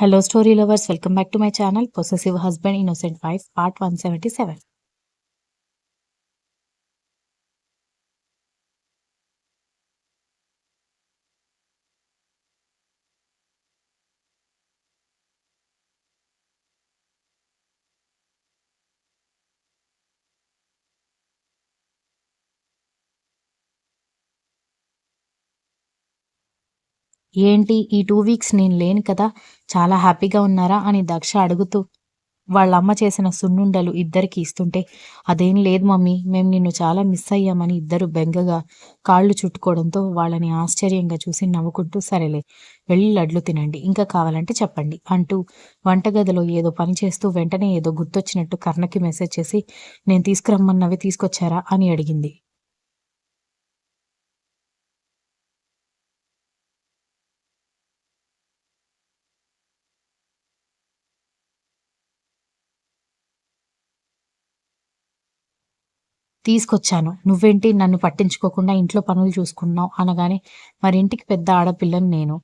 Hello, story lovers. Welcome back to my channel, Possessive Husband, Innocent Wife, Part 177. ఏంటి ఈ 2 weeks నేను లేను కదా! చాలా హ్యాపీగా ఉన్నారా? అని దక్ష అడుగుతూ వాళ్ళమ్మ చేసిన సున్నుండలు ఇద్దరికీ ఇస్తుంటే, అదేం లేదు మమ్మీ, మేము నిన్ను చాలా మిస్ అయ్యామని ఇద్దరు బెంగగా కాళ్ళు చుట్టుకోవడంతో వాళ్ళని ఆశ్చర్యంగా చూసి నవ్వుకుంటూ సరేలే వెళ్ళి లడ్లు తినండి, ఇంకా కావాలంటే చెప్పండి అంటూ వంటగదిలో ఏదో పని చేస్తూ వెంటనే ఏదో గుర్తొచ్చినట్టు కర్ణకి మెసేజ్ చేసి, నేను తీసుకురమ్మన్నవి తీసుకొచ్చారా అని అడిగింది. తీసుకొచ్చాను. నువ్వేంటి నన్ను పట్టించుకోకుండా ఇంట్లో పనులు చూసుకుంటున్నావు అనగానే, మరింటికి పెద్ద ఆడపిల్లని నేను.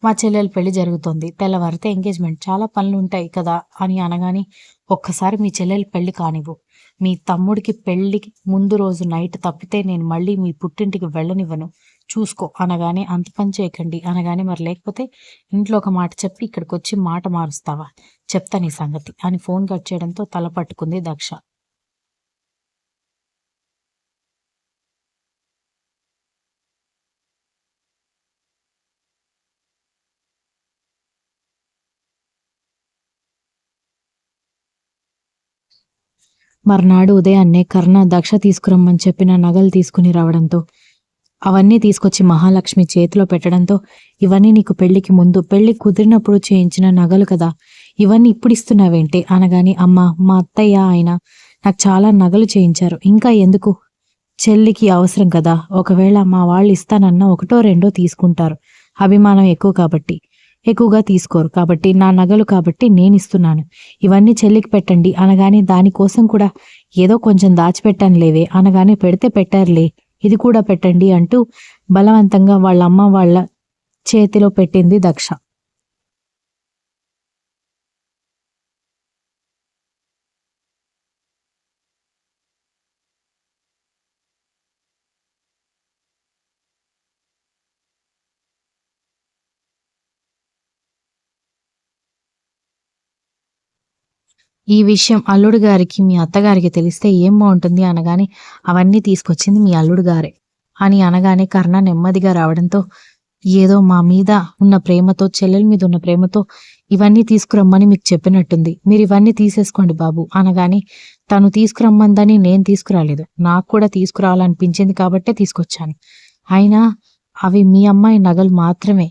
మా చెల్లెలి పెళ్లి జరుగుతోంది. తెల్లవారితే ఎంగేజ్‌మెంట్. చాలా పనులుంటాయి కదా! అని అనగానే, ఒక్కసారి మీ చెల్లెలి పెళ్లి కానివ్వు. మీ తమ్ముడికి పెళ్ళికి ముందు రోజు నైట్ తప్పితే నేను మళ్ళీ మీ పుట్టింటికి వెళ్ళనివ్వను. చూసుకో అనగానే, అంత పని చేయకండి అనగానే, మరి లేకపోతే ఇంట్లో ఒక మాట చెప్పి ఇక్కడికొచ్చి మాట మారుస్తావా? చెప్తా నీ సంగతి అని ఫోన్ కట్ చేయడంతో తల పట్టుకుంది దక్ష. మర్నాడు ఉదయాన్నే కర్ణ దక్ష తీసుకురమ్మని చెప్పిన నగలు తీసుకుని రావడంతో, అవన్నీ తీసుకొచ్చి మహాలక్ష్మి చేతిలో పెట్టడంతో, ఇవన్నీ నీకు పెళ్లికి ముందు, పెళ్లి కుదిరినప్పుడు చేయించిన నగలు కదా! ఇవన్నీ ఇప్పుడిస్తున్నావేంటి అనగానే, అమ్మా, మా అత్తయ్య ఆయన నాకు చాలా నగలు చేయించారు. ఇంకా ఎందుకు? చెల్లికి అవసరం కదా! ఒకవేళ మా వాళ్ళు ఇస్తానన్నా ఒకటో రెండో తీసుకుంటారు. అభిమానం ఎక్కువ కాబట్టి. ఎక్కువగా తీసుకోరు. కాబట్టి నా నగలు కాబట్టి నేనిస్తున్నాను. ఇవన్నీ చెల్లికి పెట్టండి అనగానే, దానికోసం కూడా ఏదో కొంచెం దాచిపెట్టాను లేవే అనగానే, పెడితే పెట్టారులే, ఇది కూడా పెట్టండి అంటూ బలవంతంగా వాళ్ళమ్మ వాళ్ళ చేతిలో పెట్టింది దక్ష. ఈ విషయం అల్లుడు గారికి, మీ అత్తగారికి తెలిస్తే ఏం బావుంటుంది అనగానే, అవన్నీ తీసుకొచ్చింది మీ అల్లుడు గారే అని అనగానే, కర్ణ నెమ్మదిగా రావడంతో, ఏదో మా మీద ఉన్న ప్రేమతో, చెల్లెల మీద ఉన్న ప్రేమతో ఇవన్నీ తీసుకురమ్మని మీకు చెప్పినట్టుంది. మీరు ఇవన్నీ తీసేసుకోండి బాబు అనగానే, తను తీసుకురమ్మందని నేను తీసుకురాలేదు. నాకు కూడా తీసుకురావాలనిపించింది కాబట్టే తీసుకొచ్చాను. అయినా అవి మీ అమ్మాయి నగలు మాత్రమే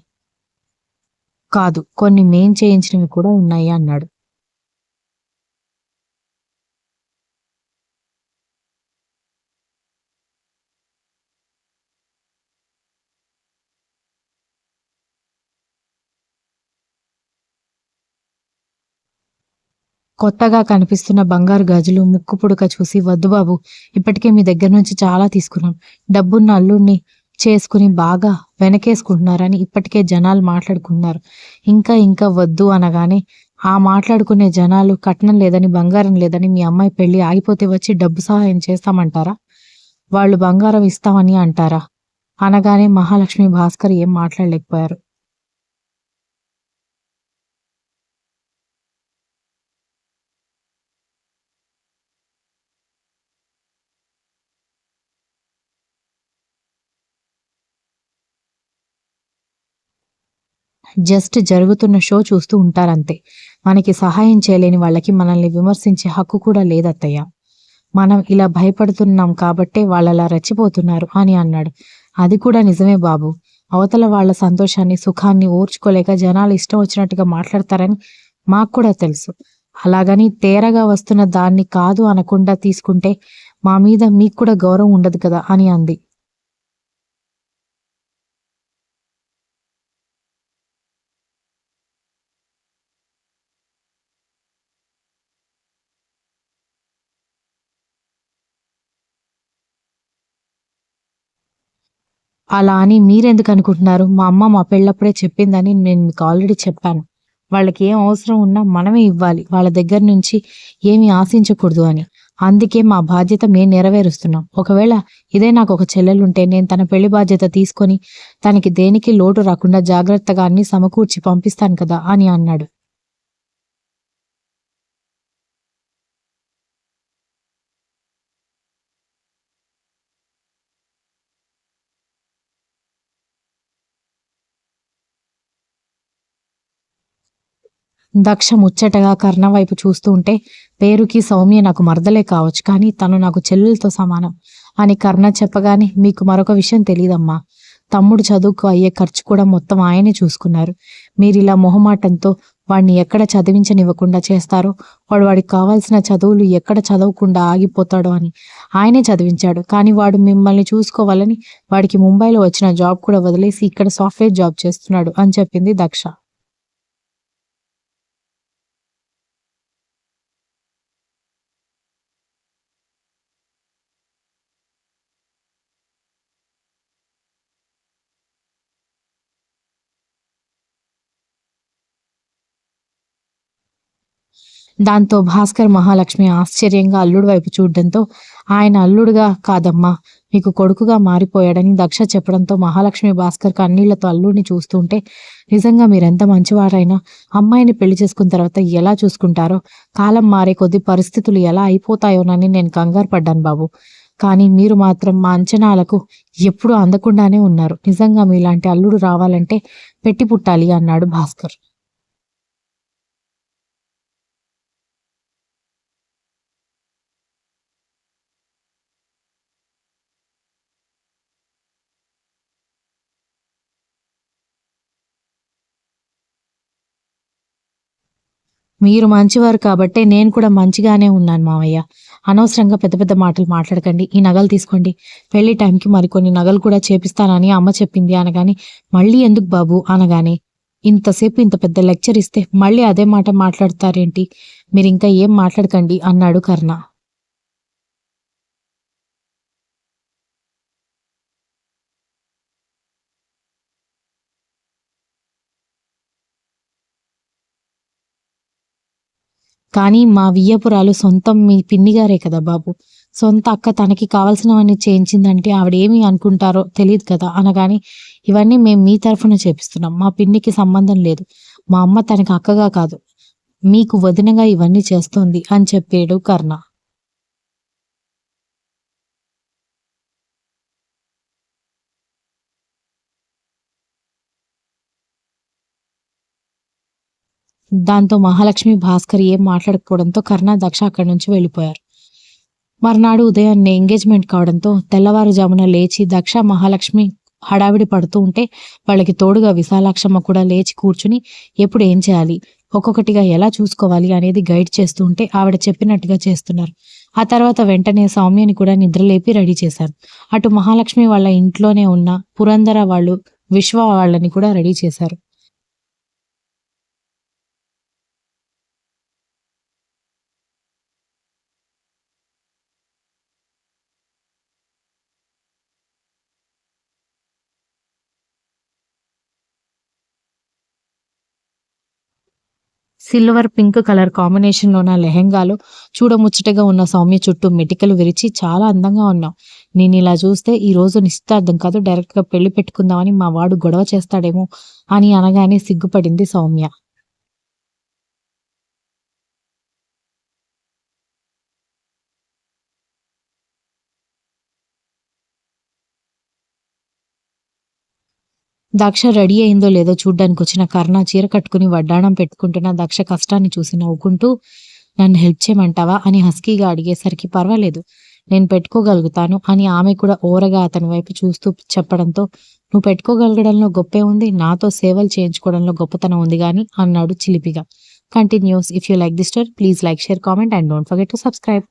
కాదు, కొన్ని మేం చేయించినవి కూడా ఉన్నాయి అన్నాడు. కొత్తగా కనిపిస్తున్న బంగారు గాజులు, ముక్కు పుడక చూసి, వద్దు బాబు, ఇప్పటికే మీ దగ్గర నుంచి చాలా తీసుకున్నాం. డబ్బున్న అల్లుడిని చేసుకుని బాగా వెనకేసుకుంటున్నారని ఇప్పటికే జనాలు మాట్లాడుకుంటున్నారు. ఇంకా ఇంకా వద్దు అనగానే, ఆ మాట్లాడుకునే జనాలు కట్నం లేదని, బంగారం లేదని మీ అమ్మాయి పెళ్లి ఆగిపోతే వచ్చి డబ్బు సహాయం చేస్తామంటారా? వాళ్ళు బంగారం ఇస్తామని అంటారా? అనగానే మహాలక్ష్మి, భాస్కర్ ఏం మాట్లాడలేకపోయారు. జస్ట్ జరుగుతున్న షో చూస్తూ ఉంటారంతే. మనకి సహాయం చేయలేని వాళ్ళకి మనల్ని విమర్శించే హక్కు కూడా లేదత్తయ్య. మనం ఇలా భయపడుతున్నాం కాబట్టే వాళ్ళలా రెచ్చిపోతున్నారు అని అన్నాడు. అది కూడా నిజమే బాబు. అవతల వాళ్ళ సంతోషాన్ని, సుఖాన్ని ఓర్చుకోలేక జనాలు ఇష్టం వచ్చినట్టుగా మాట్లాడతారని మాకు కూడా తెలుసు. అలాగని తేరగా వస్తున్న దాన్ని కాదు అనకుండా తీసుకుంటే మా మీద మీకు కూడా గౌరవం ఉండదు కదా అని అంది. అలా అని మీరెందుకు అనుకుంటున్నారు? మా అమ్మ మా పెళ్ళప్పుడే చెప్పిందని నేను మీకు ఆల్రెడీ చెప్పాను. వాళ్ళకి ఏం అవసరం ఉన్నా మనమే ఇవ్వాలి, వాళ్ళ దగ్గర నుంచి ఏమీ ఆశించకూడదు అని. అందుకే మా బాధ్యత మేము నెరవేరుస్తున్నాం. ఒకవేళ ఇదే నాకు ఒక చెల్లెలుంటే నేను తన పెళ్లి బాధ్యత తీసుకొని తనకి దేనికి లోటు రాకుండా జాగ్రత్తగా అన్ని సమకూర్చి పంపిస్తాను కదా అని అన్నాడు. దక్ష ముచ్చటగా కర్ణ వైపు చూస్తూ ఉంటే, పేరుకి సౌమ్య నాకు మరదలే కావచ్చు, కానీ తను నాకు చెల్లెలతో సమానం అని కర్ణ చెప్పగానే, మీకు మరొక విషయం తెలీదమ్మా. తమ్ముడు చదువుకు అయ్యే ఖర్చు కూడా మొత్తం ఆయనే చూసుకున్నారు. మీరిలా మొహమాటంతో వాడిని ఎక్కడ చదివించనివ్వకుండా చేస్తారో, వాడికి కావాల్సిన చదువులు ఎక్కడ చదవకుండా ఆగిపోతాడో అని ఆయనే చదివించాడు. కానీ వాడు మిమ్మల్ని చూసుకోవాలని వాడికి ముంబైలో వచ్చిన జాబ్ కూడా వదిలేసి ఇక్కడ సాఫ్ట్‌వేర్ జాబ్ చేస్తున్నాడు అని చెప్పింది దక్ష. దాంతో భాస్కర్, మహాలక్ష్మి ఆశ్చర్యంగా అల్లుడి వైపు చూడడంతో, ఆయన అల్లుడుగా కాదమ్మా, మీకు కొడుకుగా మారిపోయాడని దక్ష చెప్పడంతో మహాలక్ష్మి భాస్కర్ కన్నీళ్లతో అల్లుడిని చూస్తుంటే, నిజంగా మీరెంత మంచివారైనా అమ్మాయిని పెళ్లి చేసుకున్న తర్వాత ఎలా చూసుకుంటారో, కాలం మారే కొద్దీ పరిస్థితులు ఎలా అయిపోతాయోనని నేను కంగారు పడ్డాను బాబు. కానీ మీరు మాత్రం మా అంచనాలకు ఎప్పుడూ అందకుండానే ఉన్నారు. నిజంగా మీలాంటి అల్లుడు రావాలంటే పెట్టి పుట్టాలి అన్నాడు భాస్కర్. మీరు మంచివారు కాబట్టే నేను కూడా మంచిగానే ఉన్నాను మావయ్య. అనవసరంగా పెద్ద పెద్ద మాటలు మాట్లాడకండి. ఈ నగలు తీసుకోండి. పెళ్లి టైంకి మరికొన్ని నగలు కూడా చేపిస్తానని అమ్మ చెప్పింది అనగానే, మళ్ళీ ఎందుకు బాబు అనగానే, ఇంతసేపు ఇంత పెద్ద లెక్చర్ ఇస్తే మళ్ళీ అదే మాట మాట్లాడతారేంటి? మీరింకా ఏం మాట్లాడకండి అన్నాడు కర్ణ. కానీ మా వియ్యపురాలు సొంతం మీ పిన్నిగారే కదా బాబు. సొంత అక్క తనకి కావాల్సినవన్నీ చేయించిందంటే ఆవిడేమి అనుకుంటారో తెలీదు కదా అనగాని, ఇవన్నీ మేము మీ తరఫున చేపిస్తున్నాం. మా పిన్నికి సంబంధం లేదు. మా అమ్మ తనకి అక్కగా కాదు, మీకు వదినగా ఇవన్నీ చేస్తోంది అని చెప్పాడు కర్ణ. దాంతో మహాలక్ష్మి, భాస్కర్ ఏం మాట్లాడకపోవడంతో కర్ణ, దక్ష అక్కడి నుంచి వెళ్ళిపోయారు. మర్నాడు ఉదయాన్నే ఎంగేజ్మెంట్ కావడంతో తెల్లవారుజామున లేచి దక్ష, మహాలక్ష్మి హడావిడి పడుతూ ఉంటే, వాళ్ళకి తోడుగా విశాలాక్షమ్మ కూడా లేచి కూర్చుని ఎప్పుడు ఏం చేయాలి, ఒక్కొక్కటిగా ఎలా చూసుకోవాలి అనేది గైడ్ చేస్తూ ఉంటే ఆవిడ చెప్పినట్టుగా చేస్తున్నారు. ఆ తర్వాత వెంటనే సౌమ్యని కూడా నిద్రలేపి రెడీ చేశారు. అటు మహాలక్ష్మి వాళ్ళ ఇంట్లోనే ఉన్న పురందర వాళ్ళు, విశ్వ వాళ్ళని కూడా రెడీ చేశారు. సిల్వర్ పింక్ కలర్ కాంబినేషన్‌లో ఉన్న లెహెంగాలో చూడముచ్చటగా ఉన్న సౌమ్య చుట్టూ మెటికలు విరిచి చాలా అందంగా ఉన్నావు. నేనిలా చూస్తే ఈ రోజు నిశ్చితార్థం కాదు, డైరెక్ట్‌గా పెళ్లి పెట్టుకుందామని మా వాడు గొడవ చేస్తాడేమో అని అనగానే సిగ్గుపడింది సౌమ్య. దక్ష రెడీ అయిందో లేదో చూడ్డానికొచ్చిన కర్ణ చీర కట్టుకుని వడ్డాణం పెట్టుకుంటున్న దక్ష కష్టాన్ని చూసి నవ్వుకుంటూ, నన్ను హెల్ప్ చేయమంటావా అని హస్కీగా అడిగేసరికి, పర్వాలేదు నేను పెట్టుకోగలుగుతాను అని ఆమె కూడా ఓరగా అతని వైపు చూస్తూ చెప్పడంతో, నువ్వు పెట్టుకోగలగడంలో గొప్పే ఉంది, నాతో సేవలు చేయించుకోవడంలో గొప్పతనం ఉంది గాని అన్నాడు చిలిపిగా. Continuous. If you like this story please like, share, comment and don't forget to subscribe.